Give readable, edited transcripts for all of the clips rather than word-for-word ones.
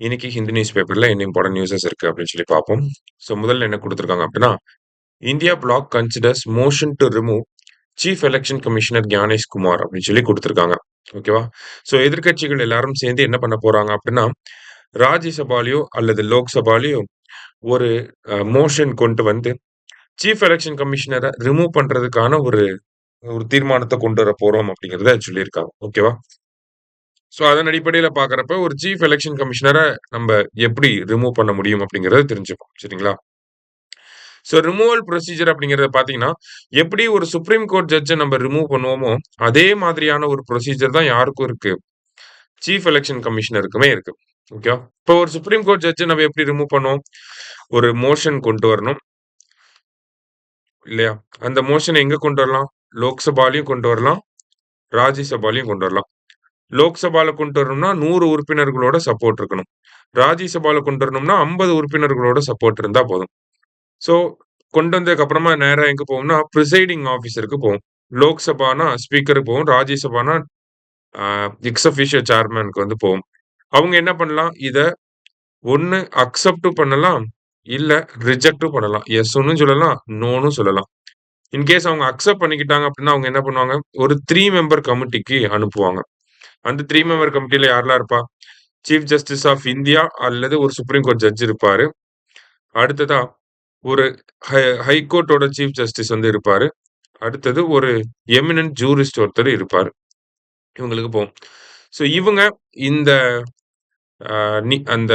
இன்னைக்கு ஹிந்து நியூஸ் பேப்பர்ல என்ன இம்பார்ட்டன்ட் நியூஸஸ் இருக்கு அப்படின்னு சொல்லி பார்ப்போம். ஸோ முதல்ல என்ன கொடுத்துருக்காங்க அப்படின்னா, India bloc considers motion to remove chief election commissioner Gyanesh Kumar அப்படின்னு சொல்லி கொடுத்துருக்காங்க. ஓகேவா? ஸோ எதிர்க்கட்சிகள் எல்லாரும் சேர்ந்து என்ன பண்ண போறாங்க அப்படின்னா, ராஜ்யசபாலயோ அல்லது லோக்சபாலயோ ஒரு மோஷன் கொண்டு வந்து சீஃப் எலெக்ஷன் கமிஷனரை ரிமூவ் பண்றதுக்கான ஒரு ஒரு தீர்மானத்தை கொண்டு வர போறோம் அப்படிங்கிறத சொல்லியிருக்காங்க. ஓகேவா? ஸோ அதன் அடிப்படையில பார்க்குறப்ப, ஒரு சீஃப் எலக்ஷன் கமிஷனர நம்ப எப்படி ரிமூவ் பண்ண முடியும் அப்படிங்கிறத தெரிஞ்சுப்போம். சரிங்களா? ஸோ ரிமூவல் ப்ரொசீஜர் அப்படிங்கிறத பார்த்தீங்கன்னா, எப்படி ஒரு சுப்ரீம் கோர்ட் ஜட்ஜ நம்ம ரிமூவ் பண்ணுவோமோ, அதே மாதிரியான ஒரு ப்ரொசீஜர் தான் யாருக்கும் இருக்கு. சீஃப் எலக்ஷன் கமிஷனருக்குமே இருக்கு. ஓகேவா? இப்போ ஒரு சுப்ரீம் கோர்ட் ஜட்ஜ நம்ம எப்படி ரிமூவ் பண்ணுவோம்? ஒரு மோஷன் கொண்டு வரணும். இல்லையா? அந்த மோஷன எங்க கொண்டு வரலாம்? லோக்சபாலயும் கொண்டு வரலாம். ராஜ்யசபாலயும் கொண்டு வரலாம். லோக்சபால கொண்டு வரணும்னா 100 உறுப்பினர்களோட சப்போர்ட் இருக்கணும். ராஜ்யசபால கொண்டு வரணும்னா 50 உறுப்பினர்களோட சப்போர்ட் இருந்தா போதும். ஸோ கொண்டு வந்ததுக்கு அப்புறமா நேரா எங்க போகும்னா, பிரிசைடிங் ஆஃபீசருக்கு போகும். லோக்சபானா ஸ்பீக்கருக்கு போகும். ராஜ்யசபானா அ எக்ஸ் அஃபிஷியோ சேர்மேன்க்கு வந்து போகும். அவங்க என்ன பண்ணலாம்? இத ஒண்ணு அக்செப்டும் பண்ணலாம். இல்ல ரிஜெக்டும் பண்ணலாம். எஸ்ன்னும் சொல்லலாம். நோன்னும் சொல்லலாம். இன்கேஸ் அவங்க அக்செப்ட் பண்ணிக்கிட்டாங்க அப்படின்னா, அவங்க என்ன பண்ணுவாங்க? ஒரு 3 மெம்பர் கமிட்டிக்கு அனுப்புவாங்க. அந்த 3 மெம்பர் கமிட்டில யாரெல்லாம் இருப்பா? சீஃப் ஜஸ்டிஸ் ஆஃப் இந்தியா அல்லது ஒரு சுப்ரீம் கோர்ட் ஜட்ஜ் இருப்பாரு. அடுத்ததா ஒரு ஹைகோர்ட்டோட சீஃப் ஜஸ்டிஸ் வந்து இருப்பாரு. அடுத்தது ஒரு எமினன்ட் ஜூரிஸ்ட் ஒருத்தர் இருப்பாரு. இவங்களுக்கு போகும். ஸோ இவங்க இந்த அ அந்த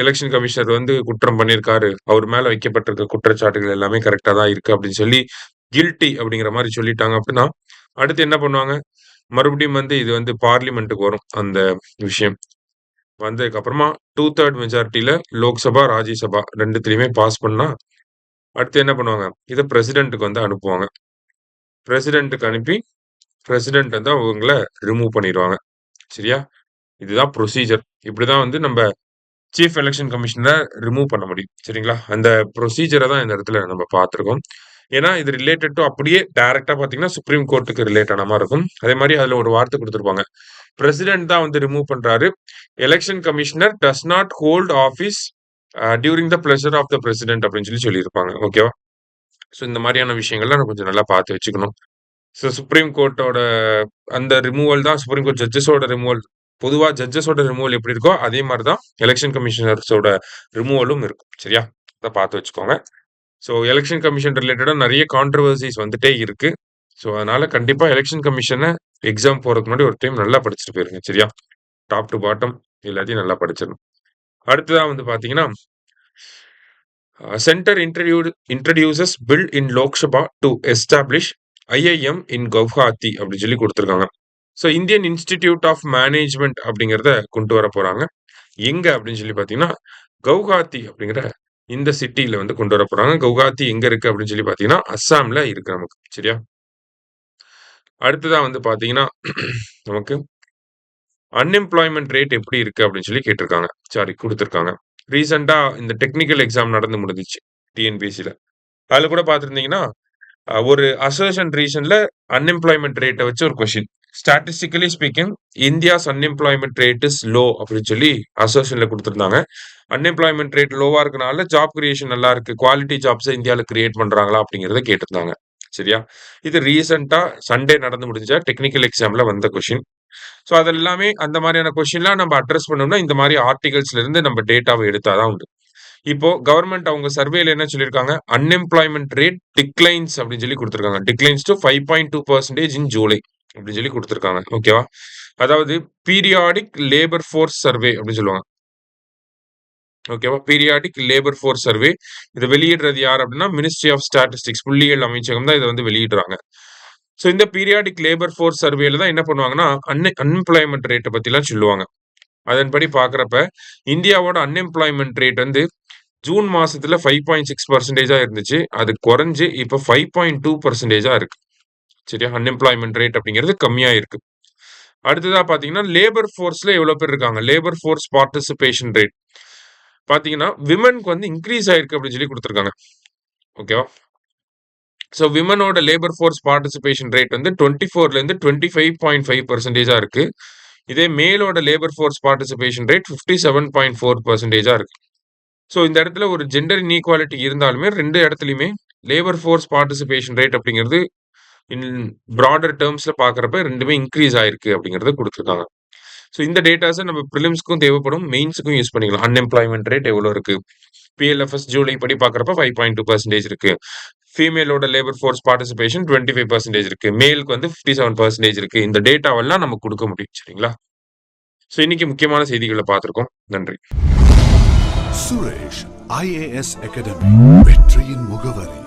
எலக்ஷன் கமிஷனர் வந்து குற்றம் பண்ணியிருக்காரு. அவர் மேல வைக்கப்பட்டிருக்க குற்றச்சாட்டுகள் எல்லாமே கரெக்ட்டா தான் இருக்கு அப்படின்னு சொல்லி கில்ட்டி அப்படிங்கிற மாரி சொல்லிட்டாங்க அப்படின்னா, அடுத்து என்ன பண்ணுவாங்க? மறுபடியும் வந்து இது வந்து பார்லிமென்ட்க்கு வரும் அந்த விஷயம். வந்ததுக்கு அப்புறமா 2/3 மெஜாரிட்டில லோக்சபா, ராஜ்யசபா 2த்துலயுமே பாஸ் பண்ணா, அடுத்து என்ன பண்ணுவாங்க? இத பிரசிடென்ட்க்கு வந்து அனுப்புவாங்க. பிரசிடென்ட்க்கு அனுப்பி, பிரசிடென்ட் வந்து அவங்கள ரிமூவ் பண்ணிருவாங்க. சரியா? இதுதான் ப்ரொசீஜர். இப்படிதான் வந்து நம்ப சீஃப் எலக்ஷன் கமிஷனர ரிமூவ் பண்ண முடியும். சரிங்களா? அந்த ப்ரொசீஜர தான் இந்த இடத்துல நம்ம பார்த்திருக்கோம். ஏன்னா, இது ரிலேட்டட் டூ அப்படியே டைரக்ட்டா பார்த்தீங்கன்னா, சுப்ரீம் கோர்ட்க்கு ரிலேட் ஆன மாரி இருக்கும். அதே மாரி அதுல ஒரு வார்த்தை குடுத்திருப்பாங்க. பிரசிடென்ட் தான் வந்து ரிமூவ் பண்றாரு. Election commissioner does not hold office during the pleasure of the president அப்படின்னு சொல்லி சொல்லியிருப்பாங்க. ஓகேவா? ஸோ இந்த மாரியான விஷயங்கள்லாம் நம்ம கொஞ்சம் நல்லா பார்த்து வச்சுக்கணும். ஸோ சுப்ரீம் கோர்ட்டோட அந்த ரிமூவல் தான் சுப்ரீம் கோர்ட் ஜட்ஜஸோட ரிமூவல். பொதுவா ஜட்ஜஸோட ரிமூவல் எப்படி இருக்கோ, அதே மாரி தான் எலக்ஷன் கமிஷனர்ஸோட ரிமூவலும் இருக்கும். சரியா? அத பார்த்து வச்சுக்கோங்க. ஸோ எலக்ஷன் கமிஷன் ரிலேட்டடா நெறைய கான்ட்ரோவர்சிஸ் வந்துட்டே இருக்கு. ஸோ அதனால கண்டிப்பா எலக்ஷன் கமிஷன எக்ஸாம் போறதுக்கு முன்னாடி ஒரு டைம் நல்லா படிச்சுட்டு போயிருங்க. சரியா? டாப் டூ பாட்டம் எல்லாத்தையும் நல்லா படிச்சிடணும். அடுத்ததா வந்து பார்த்தீங்கன்னா, centre introduces bill in Lok Sabha to establish IIM in Guwahati அப்படின்னு சொல்லி குடுத்துருக்காங்க. So Indian institute of management அப்படிங்கிறத கொண்டு வர போறாங்க. எங்க அப்படின்னு சொல்லி பார்த்தீங்கன்னா, கவுஹாத்தி அப்படிங்கிற இந்த சிட்டில வந்து கொண்டு வர போறாங்க. கவுஹாத்தி எங்க இருக்கு அப்படின்னு சொல்லி பார்த்தீங்கன்னா, அஸ்ஸாம்ல இருக்கு நமக்கு. சரியா? அடுத்ததா வந்து பார்த்தீங்கன்னா, நமக்கு அன்எம்ப்ளாய்மென்ட் ரேட் எப்படி இருக்கு அப்படின்னு சொல்லி கேட்டிருக்காங்க. சாரி குடுத்திருக்காங்க. ரீசென்ட்டா இந்த டெக்னிக்கல் எக்ஸாம் நடந்து முடிஞ்சுச்சு. டிஎன்பிஎஸ்சில. அதுல கூட பார்த்திருந்தீங்கன்னா, ஒரு அசர்ஷன் ரீசன்ல அன்எம்ப்ளாய்மென்ட் ரேட்ட வச்சு ஒரு question. Statistically speaking India's unemployment rate is low அப்படின்னு சொல்லி அசர்ஷன்ல குடுத்திருந்தாங்க. அன்எம்ப்ளாய்மென்ட் ரேட் லோவா இருக்கனால ஜாப் கிரியேஷன் நல்லா இருக்கு. குவாலிட்டி ஜாப்ஸ இந்தியால கிரியேட் பண்றாங்களா? அப்படிங்கிறத கேட்டிருந்தாங்க. சரியா? இது ரீசென்ட்டா சண்டே நடந்து முடிஞ்ச டெக்னிக்கல் எக்ஸாம்ல வந்த கொஸ்டின். ஸோ அது எல்லாமே அந்த மாரியான கொஸ்டின்லாம் நம்ம அட்ரஸ் பண்ணணும்னா, இந்த மாரி ஆர்டிகிள்ஸ்ல இருந்து நம்ம டேட்டாவ எடுத்தா தான் உண்டு. இப்போ கவர்ன்மெண்ட் அவங்க சர்வேல என்ன சொல்லியிருக்காங்க? அன்எம்ப்ளாய்மென்ட் ரேட் டிக்ளைன்ஸ் அப்படின்னு சொல்லி குடுத்திருக்காங்க. டிக்ளைன்ஸ் டூ 5.2% இன் ஜூலை அப்படின்னு சொல்லி குடுத்திருக்காங்க. ஓகேவா? அதாவது பீரியாடிக் லேபர் ஃபோர்ஸ் சர்வே அப்படின்னு சொல்லுவாங்க. ஓகேவா? Periodic labour force survey. இத வெளியிடுறது யார் அப்படின்னா, மினிஸ்ட்ரி ஆஃப் ஸ்டாட்டிஸ்டிக்ஸ் புள்ளியியல் அமைச்சகம் தான் இத வந்து வெளியிடுறாங்க. ஸோ இந்த பீரியாடிக் லேபர் ஃபோர்ஸ் சர்வேல தான் என்ன பண்ணுவாங்கன்னா, அன்எம்ப்ளாய்மென்ட் ரேட்ட பத்திலாம் சொல்லுவாங்க. அதன்படி பார்க்கிறப்ப, இந்தியாவோட அன்எம்ப்ளாய்மென்ட் ரேட் வந்து ஜூன் மாசத்துல 5.6% இருந்துச்சு. அது குறைஞ்சு இப்ப 5.2% இருக்கு. சரியா? அன்எம்ப்ளாய்மென்ட் ரேட் அப்படிங்கிறது கம்மியா இருக்கு. அடுத்ததா பார்த்தீங்கன்னா, லேபர் ஃபோர்ஸ்ல எவ்வளோ பேர் இருக்காங்க? லேபர் ஃபோர்ஸ் பார்ட்டிசிபேஷன் ரேட் பார்த்தீங்கன்னா, விமென்க்கு வந்து இன்கிரீஸ் ஆயிருக்கு அப்படின்னு சொல்லி குடுத்துருக்காங்க. ஓகேவா? ஸோ விமனோட லேபர் ஃபோர்ஸ் பார்ட்டிசிபேஷன் ரேட் வந்து 24லேருந்து 25.5% இருக்கு. இதே மேலோட லேபர் ஃபோர்ஸ் பார்ட்டிசிபேஷன் ரேட் 57.4% இருக்கு. ஸோ இந்த இடத்துல ஒரு ஜெண்டர் இன்ஈக்வாலிட்டி இருந்தாலுமே 2 இடத்துலயுமே லேபர் ஃபோர்ஸ் பார்ட்டிசிபேஷன் ரேட் அப்படிங்கிறது இன் பிராடர் டெர்ம்ஸ்ல பார்க்குறப்ப 2மே இன்க்ரீஸ் ஆயிருக்கு அப்படிங்கிறத குடுத்துருக்காங்க. ஸோ இந்த டேட்டாஸ நம்ம பிரிலிம்ஸ்க்கும் தேவைப்படும், மெயின்ஸ்க்கும் யூஸ் பண்ணிக்கலாம். அன்எம்ப்ளாய்மென்ட் ரேட் எவ்வளோ இருக்கு? பிஎல்எஃப்எஸ் ஜூலை படி பார்க்குறப்ப 5.2% இருக்கு. ஃபீமேலோட லேபர் ஃபோர்ஸ் பார்ட்டிசிபேஷன் 25% இருக்கு. மேலுக்கு வந்து 57% இருக்கு. இந்த டேட்டாவெல்லாம் நமக்கு குடுக்க முடியும். சரிங்களா? ஸோ இன்னைக்கு முக்கியமான செய்திகள பார்த்திருக்கோம். நன்றி. சுரேஷ் ஐஏஎஸ் அகாடமி வெற்றியின் முகவரி.